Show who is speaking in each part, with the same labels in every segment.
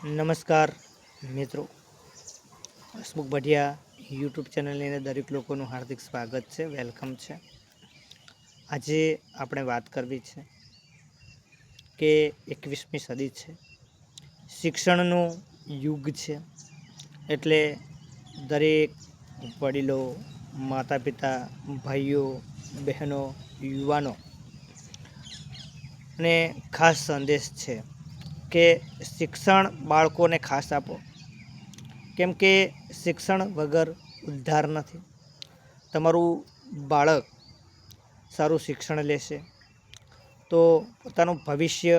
Speaker 1: નમસ્કાર મિત્રો, હસમુખ ભટિયા યુટ્યુબ ચેનલની અંદર દરેક લોકોનું હાર્દિક સ્વાગત છે, વેલકમ છે। આજે આપણે વાત કરવી છે કે 21મી સદી છે, શિક્ષણનું યુગ છે। એટલે દરેક વડીલો, માતા પિતા, ભાઈઓ, બહેનો, યુવાનો ને ખાસ સંદેશ છે કે શિક્ષણ બાળકોને ખાસ આપો, કેમ કે શિક્ષણ વગર ઉદ્ધાર નથી। તમારું બાળક સારું શિક્ષણ લેશે તો પોતાનું ભવિષ્ય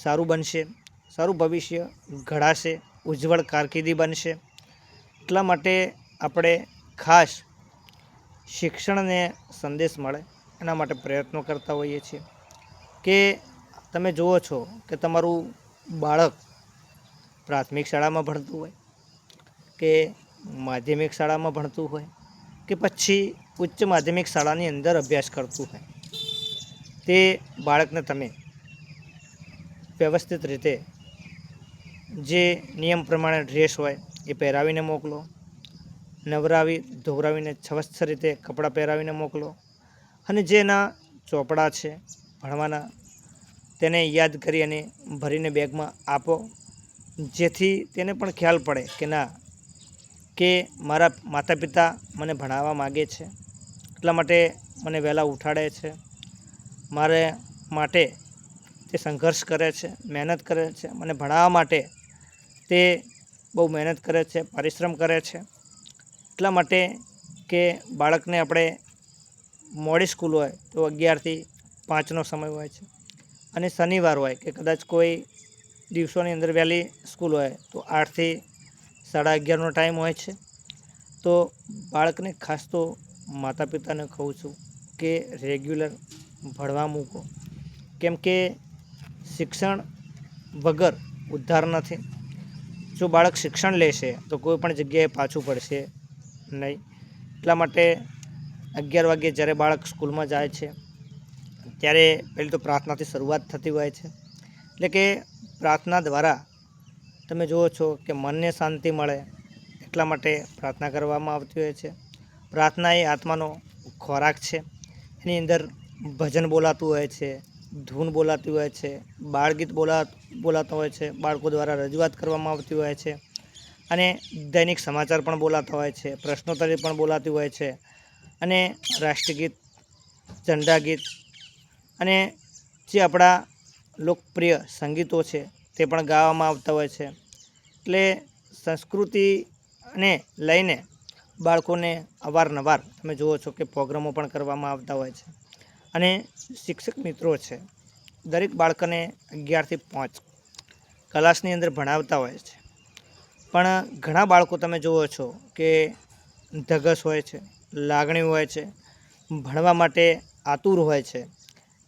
Speaker 1: સારું બનશે, સારું ભવિષ્ય ઘડાશે, ઉજ્જવળ કારકિર્દી બનશે। એટલા માટે આપણે ખાસ શિક્ષણને સંદેશ મળે એના માટે પ્રયત્નો કરતા હોઈએ છીએ કે તમે જુઓ છો કે તમારું બાળક પ્રાથમિક શાળામાં ભણતું હોય કે માધ્યમિક શાળામાં ભણતું હોય કે પછી ઉચ્ચ માધ્યમિક શાળાની અંદર અભ્યાસ કરતું હોય, તે બાળકને તમે વ્યવસ્થિત રીતે જે નિયમ પ્રમાણે ડ્રેસ હોય એ પહેરાવીને મોકલો, નવરાવી ધોવરાવીને સ્વચ્છ રીતે કપડાં પહેરાવીને મોકલો અને જે એના ચોપડા છે ભણવાના તેને યાદ કરી અને ભરીને બેગમાં આપો, જેથી તેને પણ ખ્યાલ પડે કે ના, કે મારા માતા પિતા મને ભણાવવા માગે છે, એટલા માટે મને વહેલા ઉઠાડે છે, મારે માટે તે સંઘર્ષ કરે છે, મહેનત કરે છે, મને ભણાવવા માટે તે બહુ મહેનત કરે છે, પરિશ્રમ કરે છે। એટલા માટે કે બાળકને આપણે મોડી સ્કૂલ હોય તો 11થી 5નો સમય હોય છે અને શનિવાર હોય કે કદાચ કોઈ દિવસોની અંદર વહેલી સ્કૂલ હોય તો 8થી 11:30નો ટાઈમ હોય છે। તો બાળકને ખાસ તો માતા પિતાને કહું છું કે રેગ્યુલર ભણવા મૂકો, કેમ કે શિક્ષણ વગર ઉદ્ધાર નથી। જો બાળક શિક્ષણ લેશે તો કોઈ પણ જગ્યાએ પાછું પડશે નહીં। એટલા માટે 11 વાગ્યે જ્યારે બાળક સ્કૂલમાં જાય છે ત્યારે પહેલી તો પ્રાર્થનાથી શરૂઆત થતી હોય છે, એટલે કે પ્રાર્થના દ્વારા તમે જુઓ છો કે મનને શાંતિ મળે, એટલા માટે પ્રાર્થના કરવામાં આવતી હોય છે। પ્રાર્થના એ આત્માનો ખોરાક છે, એની અંદર ભજન બોલાતું હોય છે, ધૂન બોલાતી હોય છે, બાળગીત બોલાતા હોય છે, બાળકો દ્વારા રજૂઆત કરવામાં આવતી હોય છે અને દૈનિક સમાચાર પણ બોલાતા હોય છે, પ્રશ્નોત્તરી પણ બોલાતી હોય છે અને રાષ્ટ્રગીત, ઝંડા ગીત અને જે આપણા લોકપ્રિય સંગીતો છે તે પણ ગાવામાં આવતા હોય છે। એટલે સંસ્કૃતિને લઈને બાળકોને અવારનવાર તમે જુઓ છો કે પ્રોગ્રામો પણ કરવામાં આવતા હોય છે અને શિક્ષક મિત્રો છે દરેક બાળકોને 11થી 5 ક્લાસની અંદર ભણાવતા હોય છે, પણ ઘણા બાળકો તમે જુઓ છો કે ધગશ હોય છે, લાગણી હોય છે, ભણવા માટે આતુર હોય છે,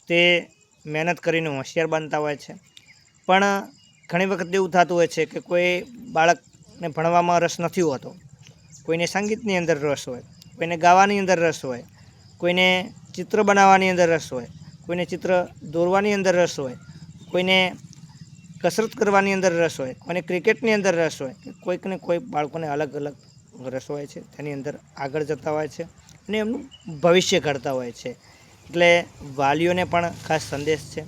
Speaker 1: તે મહેનત કરીને હોશિયાર બનતા હોય છે। પણ ઘણી વખત એવું થતું હોય છે કે કોઈ બાળકને ભણવામાં રસ નથી હોતો, કોઈને સંગીતની અંદર રસ હોય, કોઈને ગાવાની અંદર રસ હોય, કોઈને ચિત્ર બનાવવાની અંદર રસ હોય, કોઈને ચિત્ર દોરવાની અંદર રસ હોય, કોઈને કસરત કરવાની અંદર રસ હોય, કોઈને ક્રિકેટની અંદર રસ હોય, કોઈકને કોઈ બાળકોને અલગ અલગ રસ હોય છે, તેની અંદર આગળ જતા હોય છે અને એમનું ભવિષ્ય ઘડતા હોય છે। એટલે વાલીઓને પણ ખાસ સંદેશ છે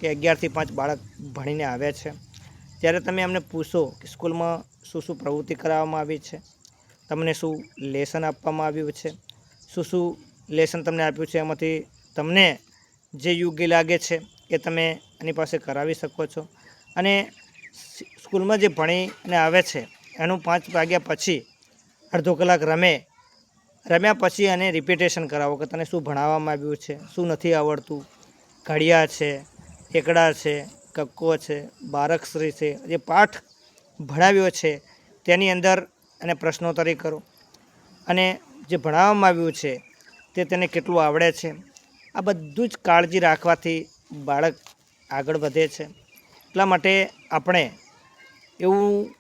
Speaker 1: કે 11થી 5 બાળક ભણીને આવ્યા છે ત્યારે તમે એમને પૂછો કે સ્કૂલમાં શું શું પ્રવૃત્તિ કરાવવામાં આવી છે, તમને શું લેસન આપવામાં આવ્યું છે, શું શું લેસન તમને આપ્યું છે, એમાંથી તમને જે યોગ્ય લાગે છે એ તમે એની પાસે કરાવી શકો છો અને સ્કૂલમાં જે ભણીને આવે છે એનું 5 વાગ્યા પછી અડધો કલાક રમ્યા પછી એને રિપીટેશન કરાવો કે તને શું ભણાવવામાં આવ્યું છે, શું નથી આવડતું, ઘડિયા છે, એકડા છે, કક્કો છે, બારાક્ષરી છે, જે પાઠ ભણાવ્યો છે તેની અંદર એને પ્રશ્નોત્તરી કરો અને જે ભણાવવામાં આવ્યું છે તે તેને કેટલું આવડે છે, આ બધું જ કાળજી રાખવાથી બાળક આગળ વધે છે। એટલા માટે આપણે એવું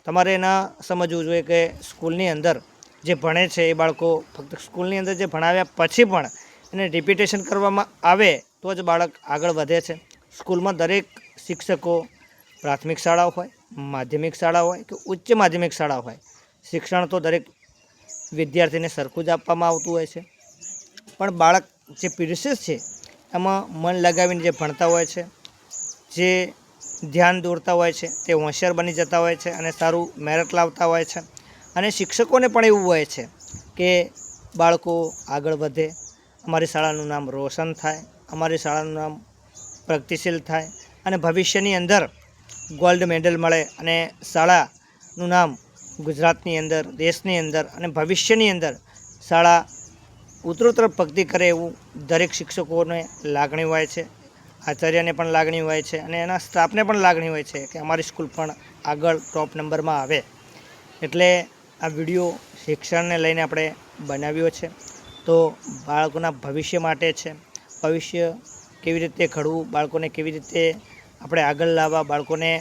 Speaker 1: તમારે ના સમજવું જોઈએ કે સ્કૂલની અંદર જે ભણે છે એ બાળકો ફક્ત સ્કૂલની અંદર જે ભણાવ્યા પછી પણ એને રિપીટેશન કરવામાં આવે તો જ બાળક આગળ વધે છે। સ્કૂલમાં દરેક શિક્ષકો પ્રાથમિક શાળાઓ હોય માધ્યમિક શાળા હોય કે ઉચ્ચ માધ્યમિક શાળા હોય, શિક્ષણ તો દરેક વિદ્યાર્થીને સરખું જ આપવામાં આવતું હોય છે, પણ બાળક જે પીરસે છે એમાં મન લગાવીને જે ભણતા હોય છે, જે ધ્યાન દોરતા હોય છે, તે હોશિયાર બની જતા હોય છે અને સારું મેરિટ લાવતા હોય છે. અને શિક્ષકોને પણ એવું હોય છે કે બાળકો આગળ વધે, અમારી શાળાનું નામ રોશન થાય, અમારી શાળાનું નામ પ્રગતિશીલ થાય અને ભવિષ્યની અંદર ગોલ્ડ મેડલ મળે અને શાળાનું નામ ગુજરાતની અંદર, દેશની અંદર અને ભવિષ્યની અંદર શાળા ઉત્તરોત્તર પ્રગતિ કરે એવું દરેક શિક્ષકોને લાગણી હોય છે, આચાર્યને પણ લાગણી હોય છે અને એના સ્ટાફને પણ લાગણી હોય છે કે અમારી સ્કૂલ પણ આગળ ટોપ નંબરમાં આવે. એટલે આ વિડીયો શિક્ષણને લઈને આપણે બનાવ્યો છે. તો બાળકોના ભવિષ્ય માટે છે. ભવિષ્ય કેવી રીતે ઘડવું, બાળકોને કેવી રીતે આપણે આગળ લાવવા, બાળકોને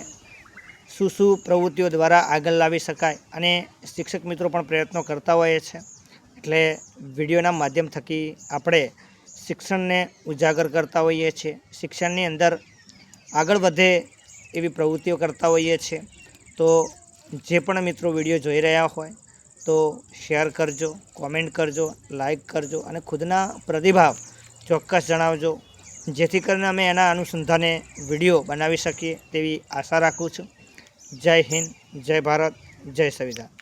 Speaker 1: શું શું પ્રવૃત્તિઓ દ્વારા આગળ લાવી શકાય અને શિક્ષક મિત્રો પણ પ્રયત્નો કરતા હોઈએ છે. એટલે વિડીયોના માધ્યમ થકી આપણે શિક્ષણને ઉજાગર કરતા હોઈએ છીએ, શિક્ષણની અંદર આગળ વધે એવી પ્રવૃત્તિઓ કરતા હોઈએ છીએ. તો જે પણ મિત્રો વિડીયો જોઈ રહ્યા હોય તો શેર કરજો, કોમેન્ટ કરજો, લાઈક કરજો અને ખુદના પ્રતિભાવ ચોક્કસ જણાવજો, જેથી કરીને અમે એના અનુસંધાને વિડીયો બનાવી શકીએ તેવી આશા રાખું છું. જય હિન્દ, જય ભારત, જય સંવિધાન.